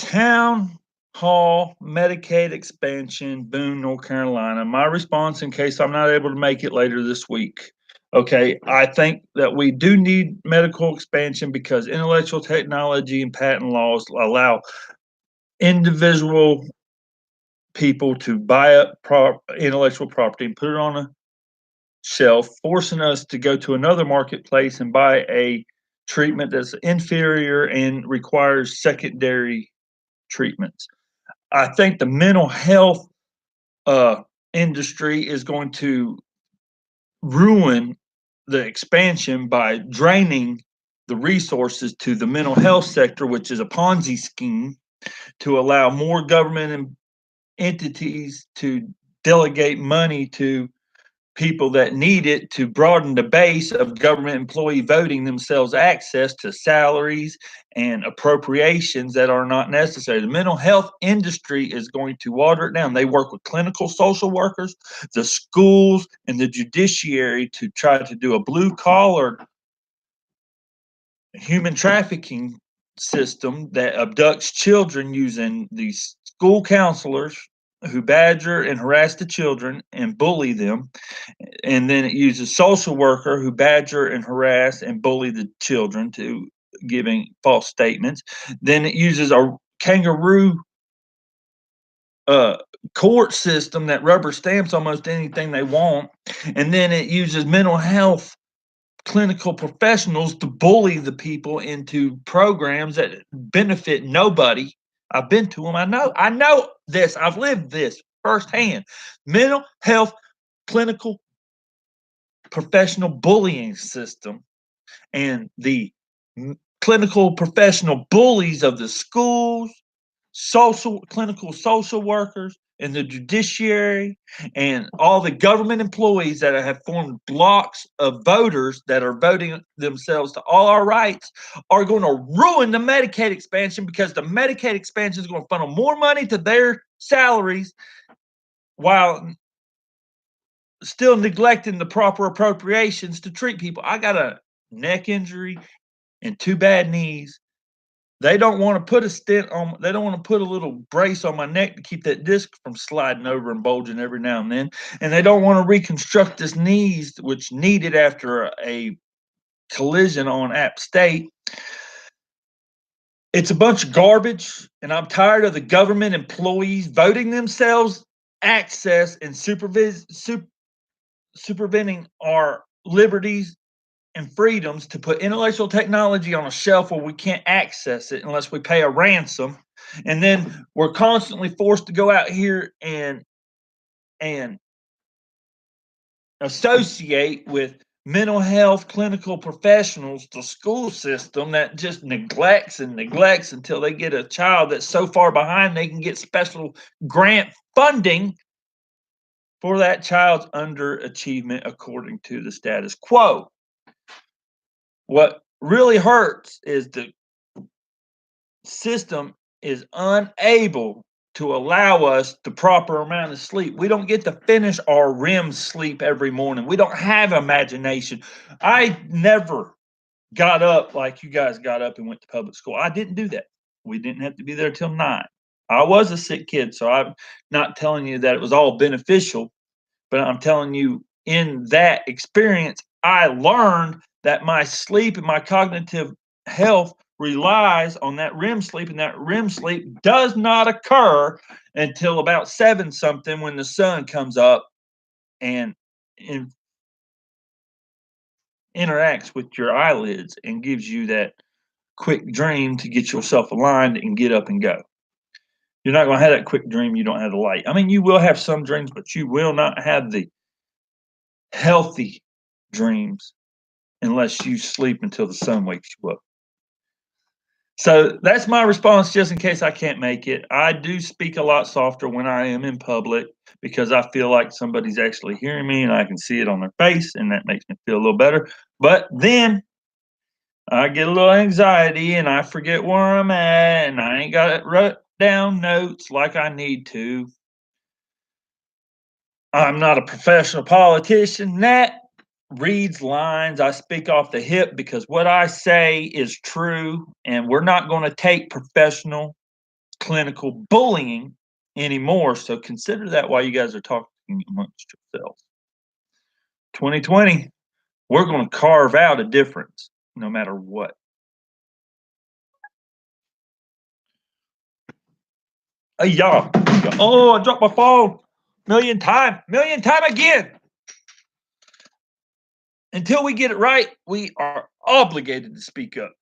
Town Hall Medicaid expansion, Boone, North Carolina. My response, in case I'm not able to make it later this week. Okay, I think that we do need medical expansion because intellectual technology and patent laws allow individual people to buy up intellectual property and put it on a shelf, forcing us to go to another marketplace and buy a treatment that's inferior and requires secondary treatments. I think the mental health industry is going to ruin the expansion by draining the resources to the mental health sector, which is a Ponzi scheme to allow more government entities to delegate money to people that need it to broaden the base of government employee voting themselves access to salaries and appropriations that are not necessary. The mental health industry is going to water it down. They work with clinical social workers, the schools, and the judiciary to try to do a blue collar human trafficking system that abducts children using these school counselors who badger and harass the children and bully them. And then it uses social worker who badger and harass and bully the children to giving false statements. Then it uses a kangaroo uh, court system that rubber stamps almost anything they want. And then it uses mental health clinical professionals to bully the people into programs that benefit nobody. I've been to them. I know this. I've lived this firsthand. Mental health clinical professional bullying system and the clinical professional bullies of the schools, social clinical social workers, and the judiciary, and all the government employees that have formed blocks of voters that are voting themselves to all our rights are going to ruin the Medicaid expansion because the Medicaid expansion is going to funnel more money to their salaries while still neglecting the proper appropriations to treat people. I got a neck injury and two bad knees. They don't want to put a stent on, they don't want to put a little brace on my neck to keep that disc from sliding over and bulging every now and then. And they don't want to reconstruct this knees, which needed after a collision on App State. It's a bunch of garbage, and I'm tired of the government employees voting themselves access and supervening our liberties and freedoms to put intellectual technology on a shelf where we can't access it unless we pay a ransom. And then we're constantly forced to go out here and associate with mental health clinical professionals, the school system that just neglects and neglects until they get a child that's so far behind they can get special grant funding for that child's underachievement according to the status quo. What really hurts is the system is unable to allow us the proper amount of sleep. We don't get to finish our REM sleep every morning. We don't have imagination. I never got up like you guys got up and went to public school. I didn't do that. We didn't have to be there till 9. I was a sick kid, so I'm not telling you that it was all beneficial, but I'm telling you in that experience, I learned that my sleep and my cognitive health relies on that REM sleep, and that REM sleep does not occur until about 7 something when the sun comes up and interacts with your eyelids and gives you that quick dream to get yourself aligned and get up and go. You're not going to have that quick dream. You don't have the light. I mean, you will have some dreams, but you will not have the healthy dreams unless you sleep until the sun wakes you up. So that's my response, just in case I can't make it. I do speak a lot softer when I am in public because I feel like somebody's actually hearing me and I can see it on their face, and that makes me feel a little better. But then I get a little anxiety and I forget where I'm at, and I ain't got it wrote down notes like I need to. I'm not a professional politician. That reads lines. I speak off the hip because what I say is true, and we're not going to take professional clinical bullying anymore. So consider that while you guys are talking amongst yourselves. 2020, we're going to carve out a difference no matter what. Hey, y'all. Oh, I dropped my phone. Million time again. Until we get it right, we are obligated to speak up.